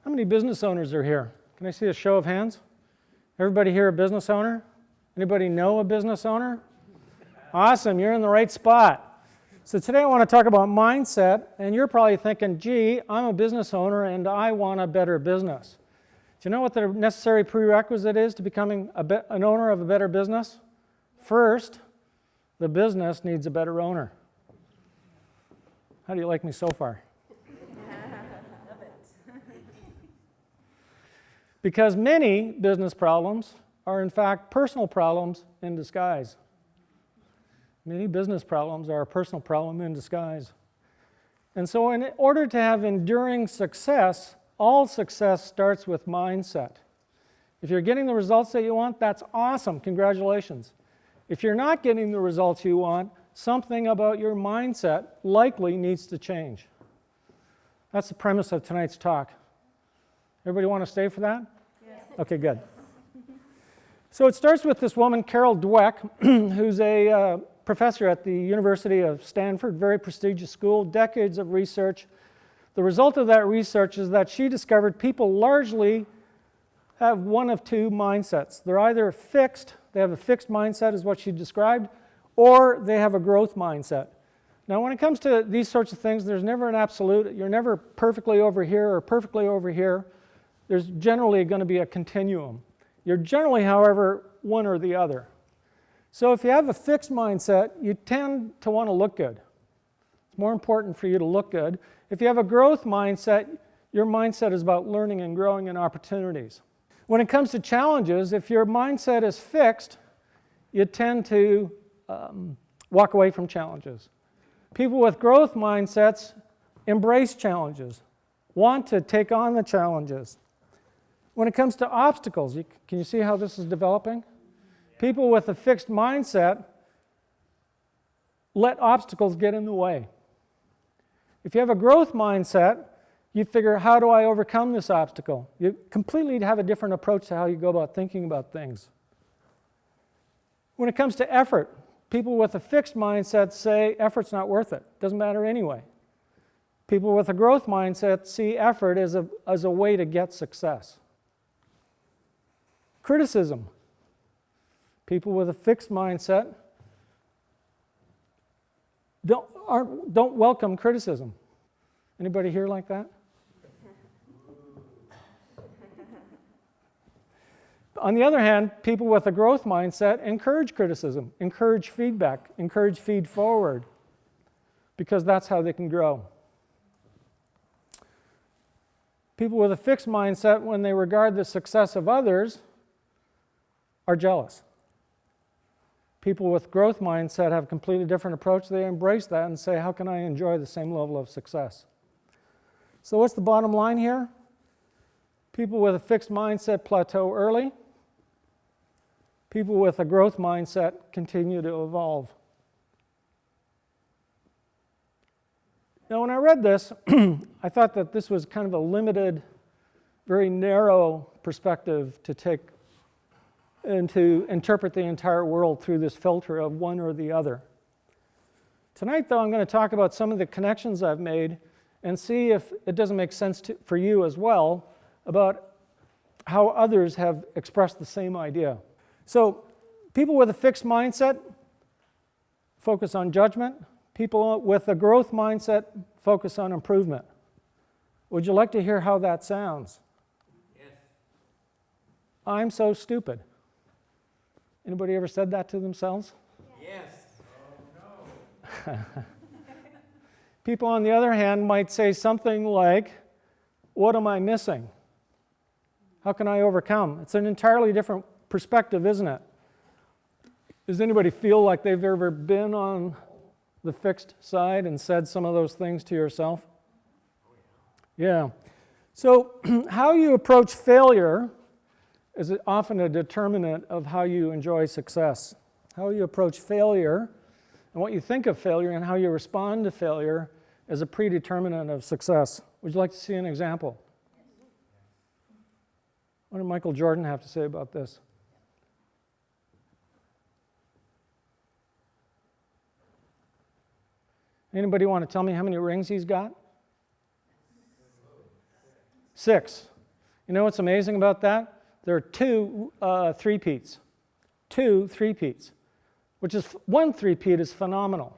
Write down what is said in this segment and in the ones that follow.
How many business owners are here? Can I see a show of hands? Everybody here a business owner? Anybody know a business owner? Awesome, you're in the right spot. So today I want to talk about mindset, and you're probably thinking, gee, I'm a business owner and I want a better business. Do you know what the necessary prerequisite is to becoming an owner of a better business? First, the business needs a better owner. How do you like me so far? Love it. Because many business problems are in fact personal problems in disguise. Many business problems are a personal problem in disguise. And so in order to have enduring success, all success starts with mindset. If you're getting the results that you want, that's awesome, congratulations. If you're not getting the results you want, something about your mindset likely needs to change. That's the premise of tonight's talk. Everybody want to stay for that? Yes. Okay, good. So it starts with this woman, Carol Dweck, who's a professor at the University of Stanford, very prestigious school, decades of research. The result of that research is that she discovered people largely have one of two mindsets. They're either fixed, they have a fixed mindset is what she described, or they have a growth mindset. Now when it comes to these sorts of things, there's never an absolute. You're never perfectly over here or perfectly over here. There's generally going to be a continuum. You're generally, however, one or the other. So if you have a fixed mindset, you tend to want to look good. It's more important for you to look good. If you have a growth mindset, your mindset is about learning and growing in opportunities. When it comes to challenges, if your mindset is fixed, you tend to walk away from challenges. People with growth mindsets embrace challenges, want to take on the challenges. When it comes to obstacles, can you see how this is developing? People with a fixed mindset let obstacles get in the way. If you have a growth mindset, you figure, how do I overcome this obstacle? You completely have a different approach to how you go about thinking about things. When it comes to effort, people with a fixed mindset say effort's not worth it. Doesn't matter anyway. People with a growth mindset see effort as a way to get success. Criticism. People with a fixed mindset don't welcome criticism. Anybody here like that? On the other hand, people with a growth mindset encourage criticism, encourage feedback, encourage feed forward, because that's how they can grow. People with a fixed mindset, when they regard the success of others, are jealous. People with growth mindset have a completely different approach. They embrace that and say, how can I enjoy the same level of success? So what's the bottom line here? People with a fixed mindset plateau early. People with a growth mindset continue to evolve. Now when I read this, I thought that this was kind of a limited, very narrow perspective to take and to interpret the entire world through this filter of one or the other. Tonight, though, I'm going to talk about some of the connections I've made and see if it doesn't make sense for you as well about how others have expressed the same idea. So, people with a fixed mindset focus on judgment. People with a growth mindset focus on improvement. Would you like to hear how that sounds? Yes. I'm so stupid. Anybody ever said that to themselves? Yes. Oh, no. People, on the other hand, might say something like, what am I missing? How can I overcome? It's an entirely different perspective, isn't it? Does anybody feel like they've ever been on the fixed side and said some of those things to yourself? Yeah. So how you approach failure is often a determinant of how you enjoy success. How you approach failure and what you think of failure and how you respond to failure is a predeterminant of success. Would you like to see an example? What did Michael Jordan have to say about this? Anybody want to tell me how many rings he's got? 6. You know what's amazing about that? There are two three-peats. Two three-peats, which is one three-peat is phenomenal.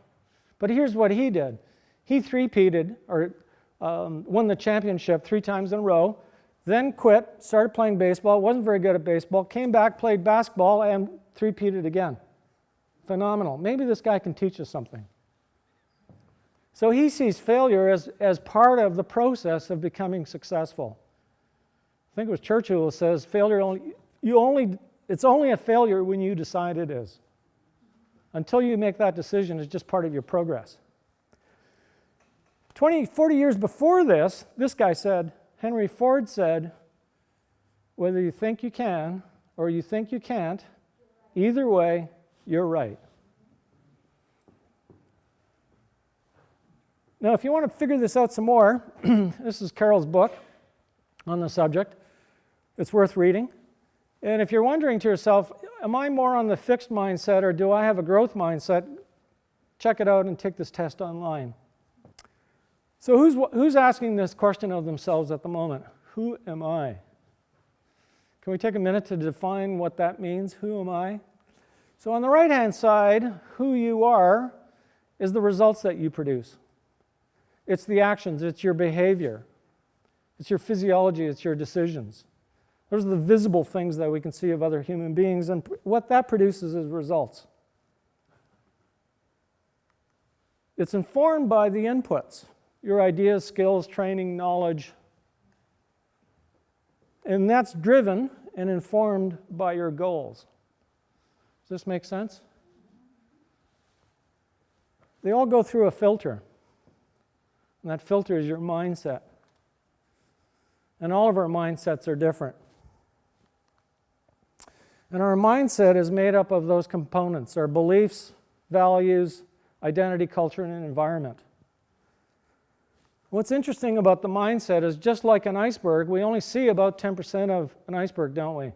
But here's what he did. He three-peated, or won the championship 3 times in a row, then quit, started playing baseball, wasn't very good at baseball, came back, played basketball, and three-peated again. Phenomenal. Maybe this guy can teach us something. So he sees failure as part of the process of becoming successful. I think it was Churchill who says, it's only a failure when you decide it is. Until you make that decision, it's just part of your progress. 40 years before this guy said, Henry Ford said, whether you think you can or you think you can't, either way, you're right. Now, if you want to figure this out some more, this is Carol's book on the subject. It's worth reading. And if you're wondering to yourself, am I more on the fixed mindset or do I have a growth mindset? Check it out and take this test online. So who's asking this question of themselves at the moment? Who am I? Can we take a minute to define what that means? Who am I? So on the right-hand side, who you are is the results that you produce. It's the actions, it's your behavior, it's your physiology, it's your decisions. Those are the visible things that we can see of other human beings, and what that produces is results. It's informed by the inputs, your ideas, skills, training, knowledge, and that's driven and informed by your goals. Does this make sense? They all go through a filter, and that filter is your mindset. And all of our mindsets are different. And our mindset is made up of those components, our beliefs, values, identity, culture, and environment. What's interesting about the mindset is just like an iceberg, we only see about 10% of an iceberg, don't we?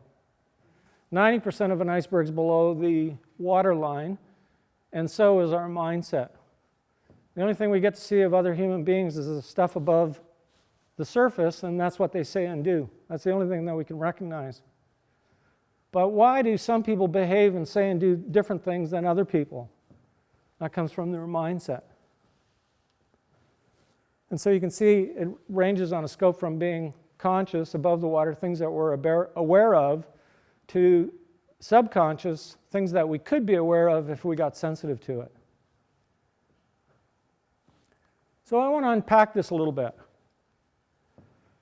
90% of an iceberg is below the water line, and so is our mindset. The only thing we get to see of other human beings is the stuff above the surface, and that's what they say and do. That's the only thing that we can recognize. But why do some people behave and say and do different things than other people? That comes from their mindset. And so you can see it ranges on a scope from being conscious, above the water, things that we're aware of, to subconscious, things that we could be aware of if we got sensitive to it. So I want to unpack this a little bit.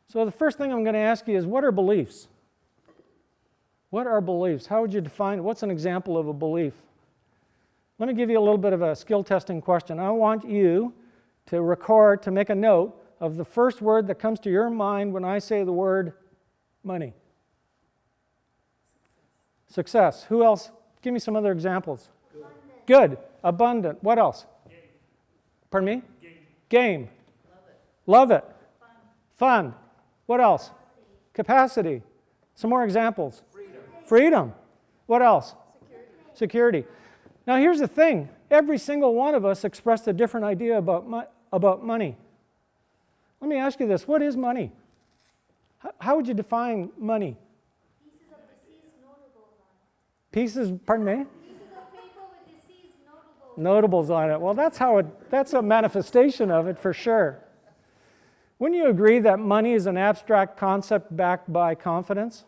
So the first thing I'm going to ask you is, what are beliefs? What are beliefs? How would you define it? What's an example of a belief? Let me give you a little bit of a skill testing question. I want you to make a note of the first word that comes to your mind when I say the word money. Success. Who else? Give me some other examples. Good. Abundant. What else? Game. Pardon me? Game. Game. Love it. Fun. What else? Capacity. Some more examples. Freedom. What else? Security. Now here's the thing. Every single one of us expressed a different idea about money. Let me ask you this. What is money? How would you define money? Pieces of deceased notables on it. Pieces, pardon me? Pieces of paper with deceased notables. Notables on it. Well, that's a manifestation of it for sure. Wouldn't you agree that money is an abstract concept backed by confidence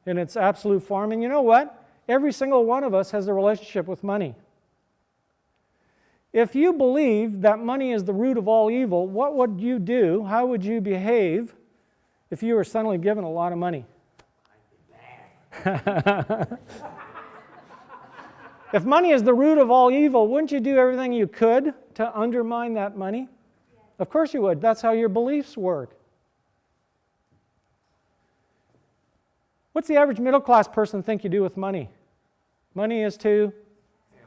in its absolute form? And you know what? Every single one of us has a relationship with money. If you believe that money is the root of all evil, what would you do? How would you behave if you were suddenly given a lot of money? If money is the root of all evil, wouldn't you do everything you could to undermine that money? Of course you would. That's how your beliefs work. What's the average middle-class person think you do with money? Money is to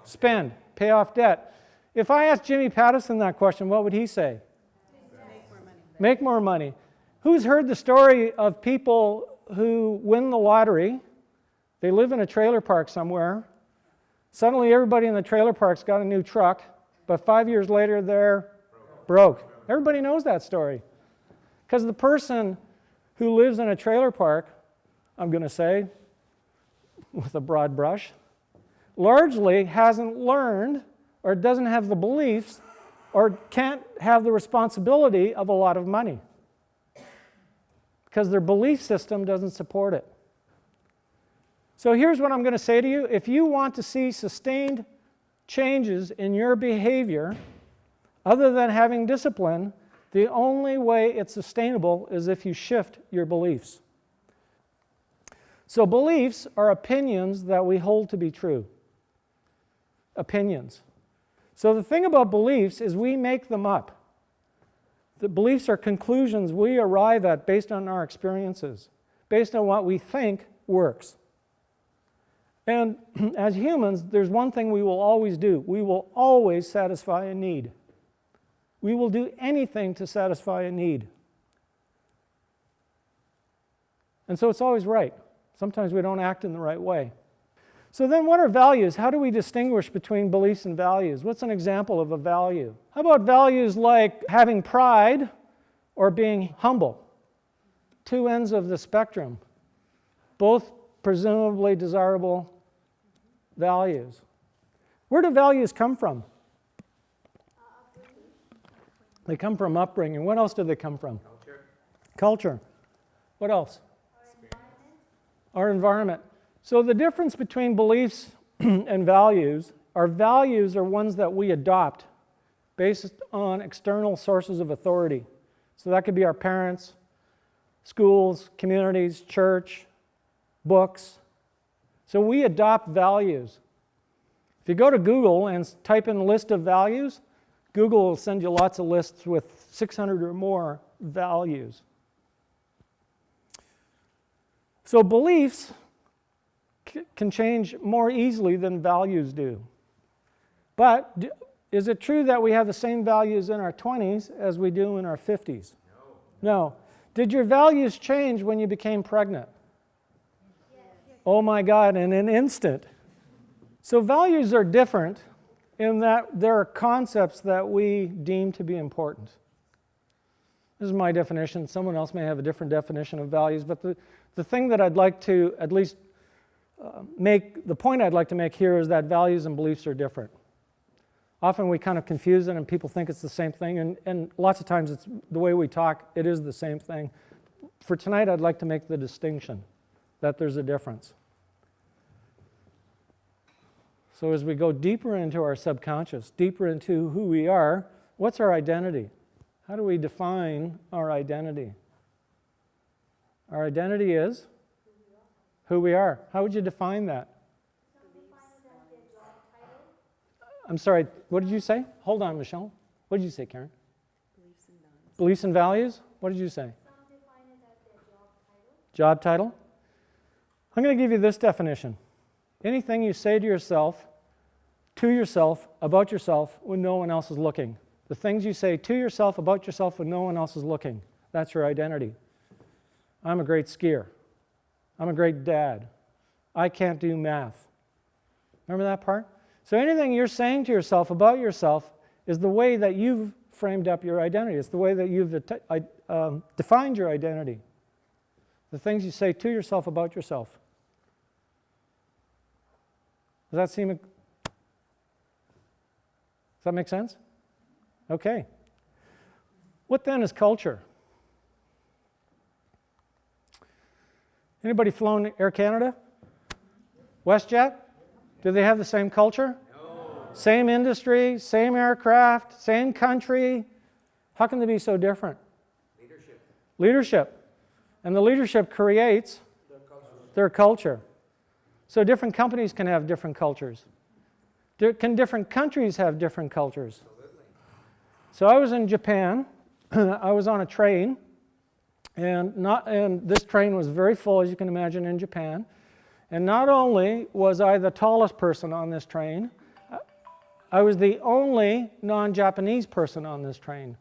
spend, pay off debt. If I asked Jimmy Pattison that question, what would he say? Make more money. Make more money. Who's heard the story of people who win the lottery? They live in a trailer park somewhere. Suddenly everybody in the trailer park's got a new truck, but 5 years later they're broke. Everybody knows that story. Because the person who lives in a trailer park, I'm going to say, with a broad brush, largely hasn't learned or doesn't have the beliefs or can't have the responsibility of a lot of money because their belief system doesn't support it. So here's what I'm going to say to you. If you want to see sustained changes in your behavior, other than having discipline, the only way it's sustainable is if you shift your beliefs. So beliefs are opinions that we hold to be true. Opinions. So the thing about beliefs is we make them up. The beliefs are conclusions we arrive at based on our experiences, based on what we think works. And as humans, there's one thing we will always do. We will always satisfy a need. We will do anything to satisfy a need. And so it's always right. Sometimes we don't act in the right way. So then what are values? How do we distinguish between beliefs and values? What's an example of a value? How about values like having pride or being humble? Two ends of the spectrum. Both presumably desirable values. Where do values come from? They come from upbringing. What else do they come from? Culture. What else? Our environment. So the difference between beliefs and values are ones that we adopt based on external sources of authority. So that could be our parents, schools, communities, church, books. So we adopt values. If you go to Google and type in a list of values, Google will send you lots of lists with 600 or more values. So beliefs can change more easily than values do. But is it true that we have the same values in our 20s as we do in our 50s? No. Did your values change when you became pregnant? Oh my God, in an instant. So values are different in that there are concepts that we deem to be important. This is my definition. Someone else may have a different definition of values, but the thing that I'd like to at least the point I'd like to make here is that values and beliefs are different. Often we kind of confuse it and people think it's the same thing, and lots of times it's the way we talk, it is the same thing. For tonight, I'd like to make the distinction that there's a difference. So as we go deeper into our subconscious, deeper into who we are, what's our identity? How do we define our identity? Our identity is who we are. How would you define that? I'm sorry, what did you say? Hold on, Michelle. What did you say, Karen? Beliefs and values. Beliefs and values? What did you say? Some define it as their job title. Job title? I'm going to give you this definition. Anything you say to yourself, about yourself, when no one else is looking. The things you say to yourself, about yourself, when no one else is looking. That's your identity. I'm a great skier. I'm a great dad. I can't do math. Remember that part? So anything you're saying to yourself about yourself is the way that you've framed up your identity. It's the way that you've defined your identity. The things you say to yourself about yourself. Does that make sense? Okay. What then is culture? Anybody flown Air Canada? WestJet? Do they have the same culture? No. Same industry, same aircraft, same country. How can they be so different? Leadership. And the leadership creates their culture. So different companies can have different cultures. Can different countries have different cultures? So I was in Japan. I was on a train, and this train was very full, as you can imagine, in Japan. And not only was I the tallest person on this train, I was the only non-Japanese person on this train.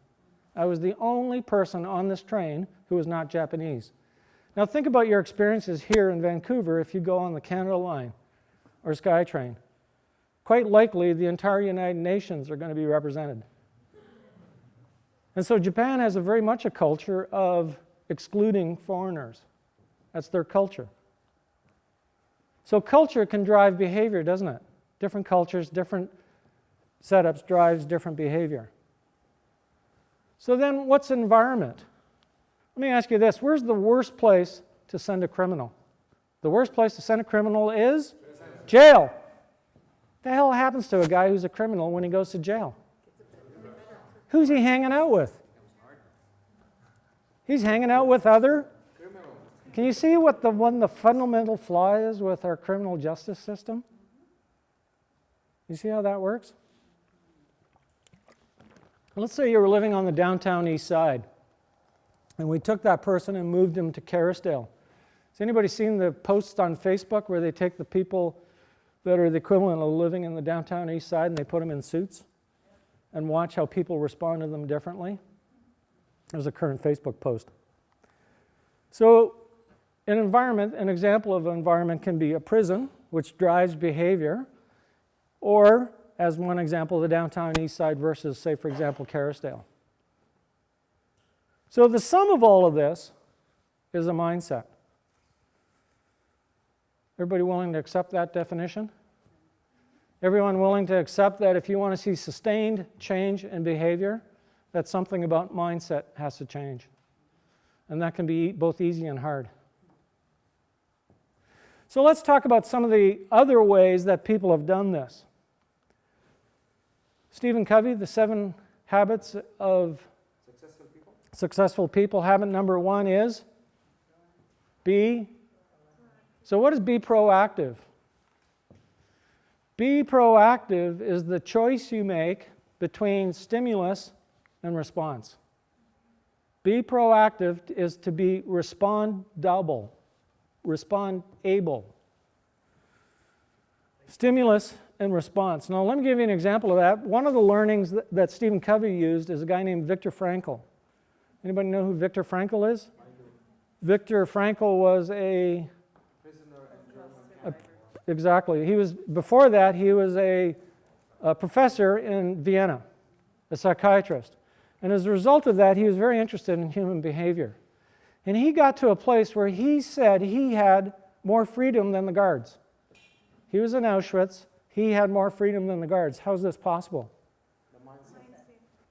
I was the only person on this train who was not Japanese. Now think about your experiences here in Vancouver if you go on the Canada Line or SkyTrain. Quite likely the entire United Nations are going to be represented. And so Japan has very much a culture of excluding foreigners. That's their culture. So culture can drive behavior, doesn't it? Different cultures, different setups drives different behavior. So then what's environment? Let me ask you this. Where's the worst place to send a criminal? The worst place to send a criminal is jail. What the hell happens to a guy who's a criminal when he goes to jail? Who's he hanging out with? He's hanging out with other. Can you see what the fundamental flaw is with our criminal justice system? You see how that works? Let's say you were living on the downtown east side, and we took that person and moved him to Kerrisdale. Has anybody seen the posts on Facebook where they take the people that are the equivalent of living in the downtown east side and they put them in suits and watch how people respond to them differently? There's a current Facebook post. So an example of an environment can be a prison, which drives behavior, or, as one example, the downtown east side versus, say, for example, Kerrisdale. So the sum of all of this is a mindset. Everybody willing to accept that definition? Everyone willing to accept that if you want to see sustained change in behavior, that something about mindset has to change. And that can be both easy and hard. So let's talk about some of the other ways that people have done this. Stephen Covey, The 7 Habits of Successful People. Habit number 1 is be. So what is be proactive? Be proactive is the choice you make between stimulus and response. Be proactive is to be respondable, respond-able. Stimulus and response. Now, let me give you an example of that. One of the learnings that Stephen Covey used is a guy named Viktor Frankl. Anybody know who Viktor Frankl is? Viktor Frankl was a exactly. Before that, he was a professor in Vienna, a psychiatrist. And as a result of that, he was very interested in human behavior. And he got to a place where he said he had more freedom than the guards. He was in Auschwitz. He had more freedom than the guards. How is this possible? The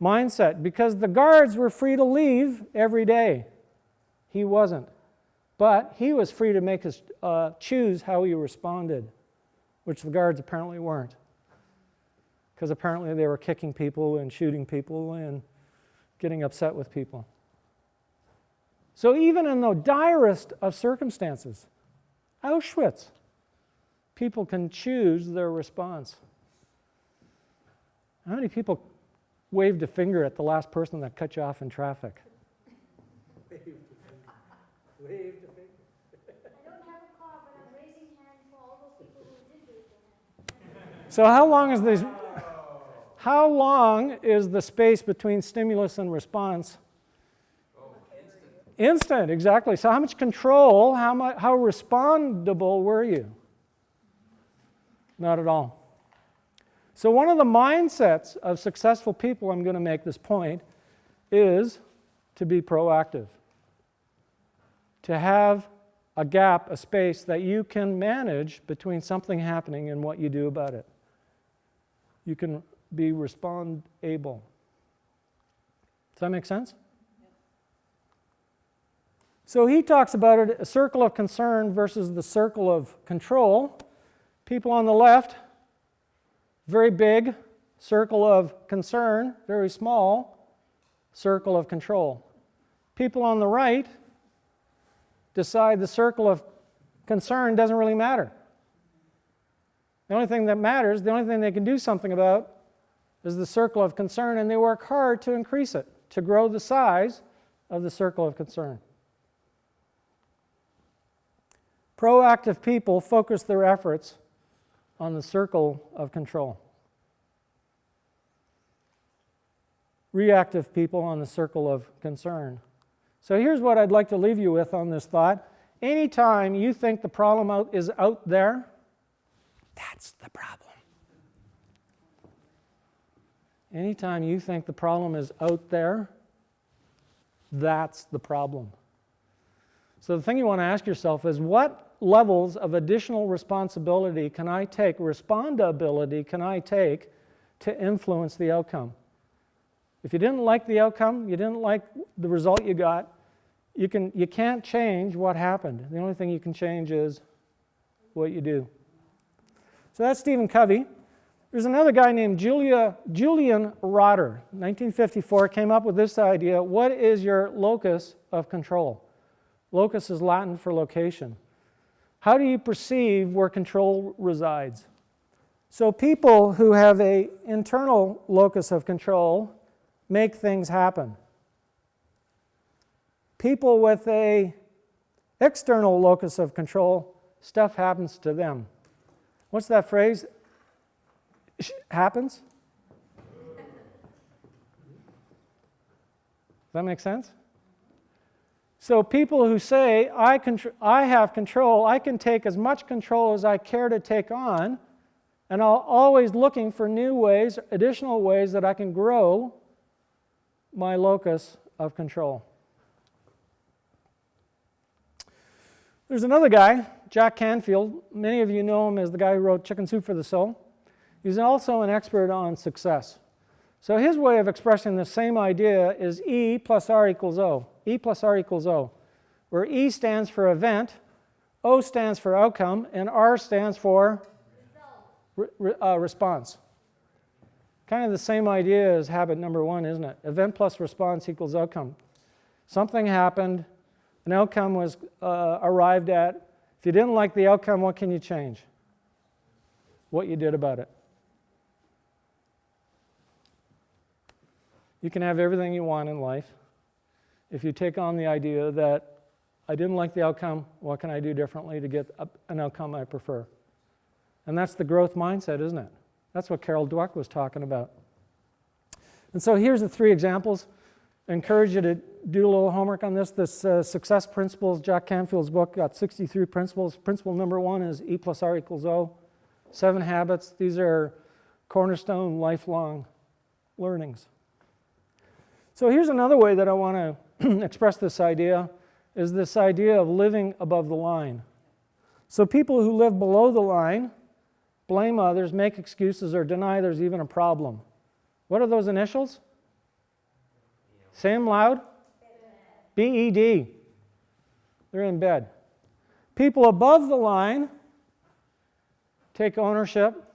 mindset. Because the guards were free to leave every day. He wasn't. But he was free to make his choose how he responded, which the guards apparently weren't. Because apparently they were kicking people and shooting people and getting upset with people. So even in the direst of circumstances, Auschwitz, people can choose their response. How many people waved a finger at the last person that cut you off in traffic? I don't have a car, but I'm raising hand for all those people who did raise their hand. So how long is the space between stimulus and response? Instant, exactly. So how much control, how respondable were you? Not at all. So one of the mindsets of successful people, I'm going to make this point, is to be proactive. To have a gap, a space that you can manage between something happening and what you do about it. You can be respond-able. Does that make sense? So he talks about it, a circle of concern versus the circle of control. People on the left, very big circle of concern, very small circle of control. People on the right decide the circle of concern doesn't really matter. The only thing that matters, the only thing they can do something about is the circle of concern, and they work hard to increase it, to grow the size of the circle of concern. Proactive people focus their efforts on the circle of control. Reactive people on the circle of concern. So here's what I'd like to leave you with on this thought. Anytime you think the problem is out there, that's the problem. Anytime you think the problem is out there, that's the problem. So the thing you want to ask yourself is, what levels of additional responsibility can I take, respondability can I take to influence the outcome? If you didn't like the outcome, you didn't like the result you got, you can't change what happened. The only thing you can change is what you do. So that's Stephen Covey. There's another guy named Julian Rotter, 1954, came up with this idea. What is your locus of control? Locus is Latin for location. How do you perceive where control resides? So people who have an internal locus of control make things happen. People with an external locus of control, stuff happens to them. What's that phrase? Happens? Does that make sense? So people who say, I have control, I can take as much control as I care to take on, and I'm always looking for new ways, additional ways that I can grow my locus of control. There's another guy, Jack Canfield. Many of you know him as the guy who wrote Chicken Soup for the Soul. He's also an expert on success. So his way of expressing the same idea is E plus R equals O. E plus R equals O, where E stands for event, O stands for outcome, and R stands for response. Kind of the same idea as habit number one, isn't it? Event plus response equals outcome. Something happened, an outcome was arrived at. If you didn't like the outcome, what can you change? What you did about it. You can have everything you want in life if you take on the idea that I didn't like the outcome, what can I do differently to get an outcome I prefer? And that's the growth mindset, isn't it? That's what Carol Dweck was talking about. And so here's the 3 examples. I encourage you to do a little homework on this. This Success Principles, Jack Canfield's book, got 63 principles. Principle number 1 is E plus R equals O. 7 habits. These are cornerstone lifelong learnings. So here's another way that I want to express this idea, is this idea of living above the line. So people who live below the line blame others, make excuses, or deny there's even a problem. What are those initials? Say them loud. BED. They're in bed. People above the line take ownership,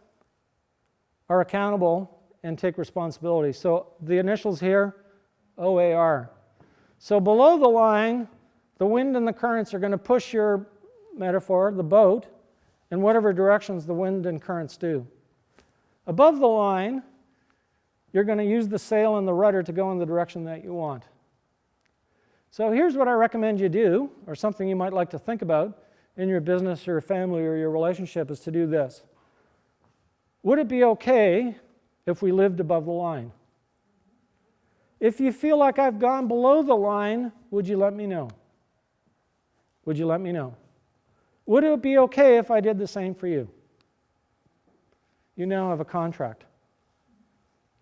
are accountable, and take responsibility. So the initials here, OAR. So below the line, the wind and the currents are going to push your metaphor, the boat, in whatever directions the wind and currents do. Above the line, you're going to use the sail and the rudder to go in the direction that you want. So here's what I recommend you do, or something you might like to think about in your business or your family or your relationship, is to do this. Would it be okay if we lived above the line? If you feel like I've gone below the line, would you let me know? Would you let me know? Would it be okay if I did the same for you? You now have a contract.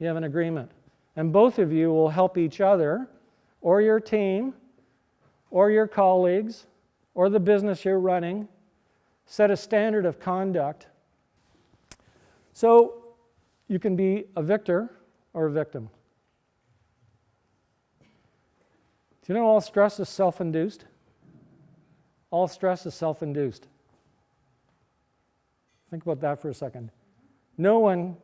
You have an agreement. And both of you will help each other, or your team, or your colleagues, or the business you're running, set a standard of conduct. So you can be a victor or a victim. Do you know all stress is self-induced? All stress is self-induced. Think about that for a second. No one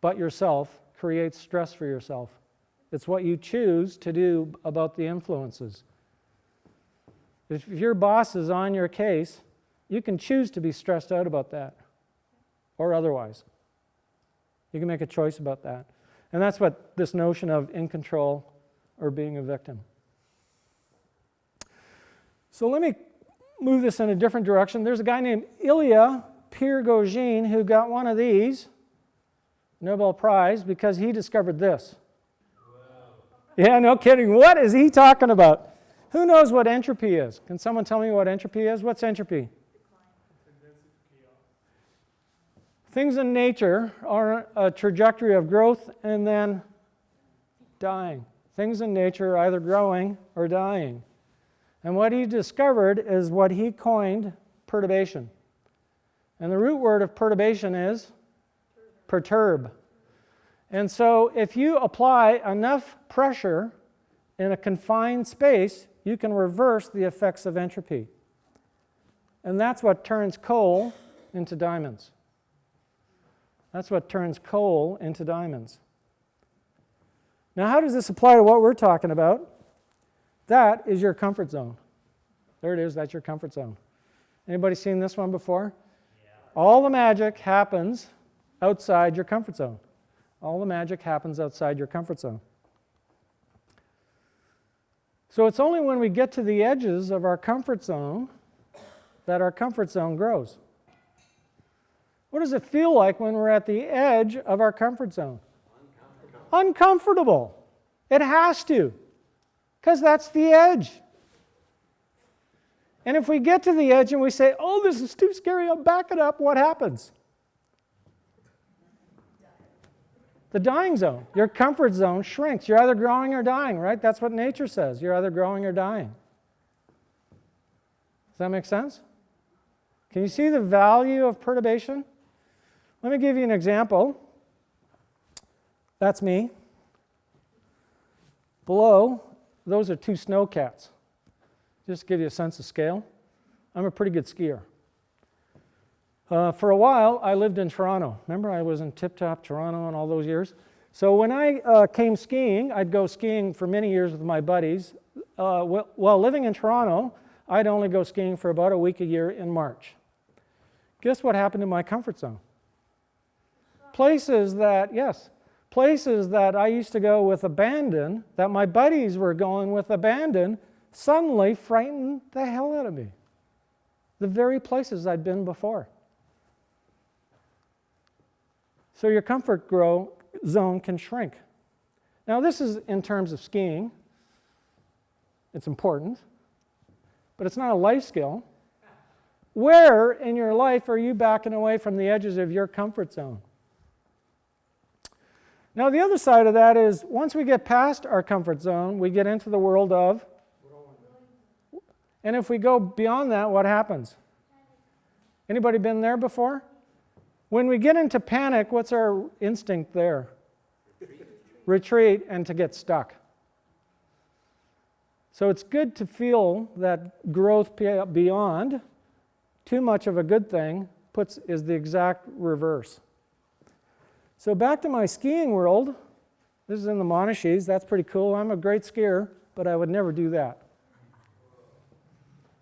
but yourself creates stress for yourself. It's what you choose to do about the influences. If your boss is on your case, you can choose to be stressed out about that, or otherwise. You can make a choice about that. And that's what this notion of in control or being a victim. So let me move this in a different direction. There's a guy named Ilya Prigogine who got one of these, Nobel Prize, because he discovered this. Wow. Yeah, no kidding. What is he talking about? Who knows what entropy is? Can someone tell me what entropy is? What's entropy? Things in nature are a trajectory of growth and then dying. Things in nature are either growing or dying. And what he discovered is what he coined perturbation. And the root word of perturbation is perturb. And so if you apply enough pressure in a confined space, you can reverse the effects of entropy. And that's what turns coal into diamonds. That's what turns coal into diamonds. Now, how does this apply to what we're talking about? That is your comfort zone. There it is, that's your comfort zone. Anybody seen this one before? Yeah. All the magic happens outside your comfort zone. All the magic happens outside your comfort zone. So it's only when we get to the edges of our comfort zone that our comfort zone grows. What does it feel like when we're at the edge of our comfort zone? Uncomfortable. It has to, because that's the edge. And if we get to the edge and we say, oh, this is too scary, I'll back it up, what happens? The dying zone. Your comfort zone shrinks. You're either growing or dying, right? That's what nature says. You're either growing or dying. Does that make sense? Can you see the value of perturbation? Let me give you an example. That's me. Below, those are two snowcats. Just to give you a sense of scale. I'm a pretty good skier. For a while, I lived in Toronto. Remember, I was in tip-top Toronto and all those years. So when I came skiing, I'd go skiing for many years with my buddies. While living in Toronto, I'd only go skiing for about a week a year in March. Guess what happened to my comfort zone? Places that I used to go with abandon, that my buddies were going with abandon, suddenly frightened the hell out of me. The very places I'd been before. So your comfort zone can shrink. Now this is in terms of skiing. It's important, but it's not a life skill. Where in your life are you backing away from the edges of your comfort zone? Now the other side of that is once we get past our comfort zone, we get into the world of, and if we go beyond that, what happens? Anybody been there before? When we get into panic, what's our instinct there? Retreat and to get stuck. So it's good to feel that growth beyond. Too much of a good thing is the exact reverse. So back to my skiing world. This is in the Monashees. That's pretty cool. I'm a great skier, but I would never do that.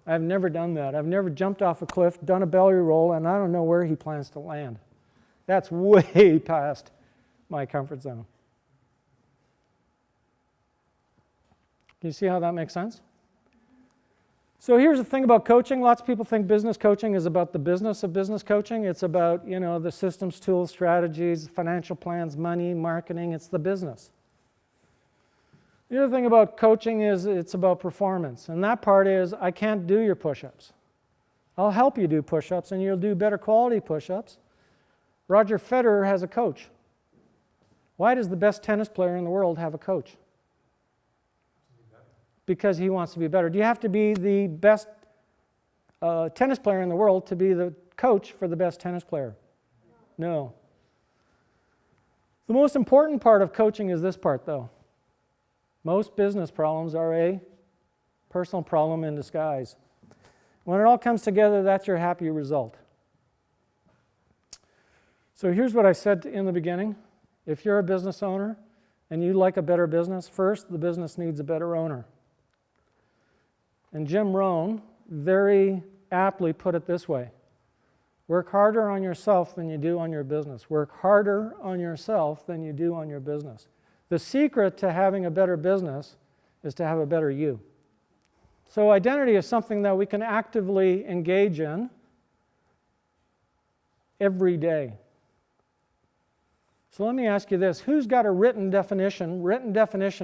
I've never done that. I've never jumped off a cliff, done a belly roll, and I don't know where he plans to land. That's way past my comfort zone. Can you see how that makes sense? So here's the thing about coaching. Lots of people think business coaching is about the business of business coaching. It's about, the systems, tools, strategies, financial plans, money, marketing. It's the business. The other thing about coaching is it's about performance. And that part is I can't do your push-ups. I'll help you do push-ups and you'll do better quality push-ups. Roger Federer has a coach. Why does the best tennis player in the world have a coach? Because he wants to be better. Do you have to be the best tennis player in the world to be the coach for the best tennis player? No. The most important part of coaching is this part, though. Most business problems are a personal problem in disguise. When it all comes together, that's your happy result. So here's what I said in the beginning. If you're a business owner and you'd like a better business, first, the business needs a better owner. And Jim Rohn very aptly put it this way. Work harder on yourself than you do on your business. Work harder on yourself than you do on your business. The secret to having a better business is to have a better you. So identity is something that we can actively engage in every day. So let me ask you this. Who's got a written definition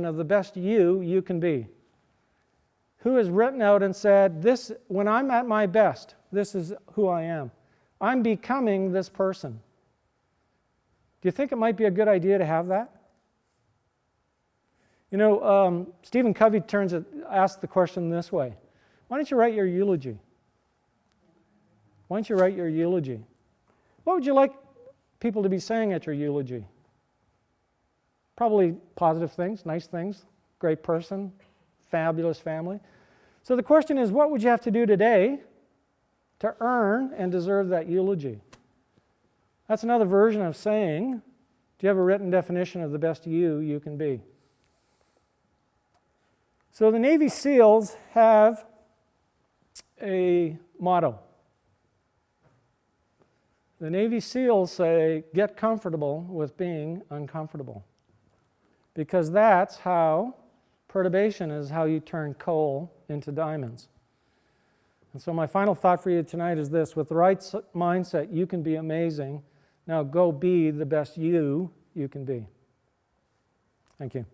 of the best you can be? Who has written out and said, this, when I'm at my best, this is who I am. I'm becoming this person. Do you think it might be a good idea to have that? Stephen Covey asks the question this way. Why don't you write your eulogy? Why don't you write your eulogy? What would you like people to be saying at your eulogy? Probably positive things, nice things, great person, fabulous family. So the question is, what would you have to do today to earn and deserve that eulogy? That's another version of saying, do you have a written definition of the best you can be? So the Navy SEALs have a motto. The Navy SEALs say, get comfortable with being uncomfortable. Because that's how perturbation is how you turn coal into diamonds. And so my final thought for you tonight is this: with the right mindset, you can be amazing. Now go be the best you can be. Thank you.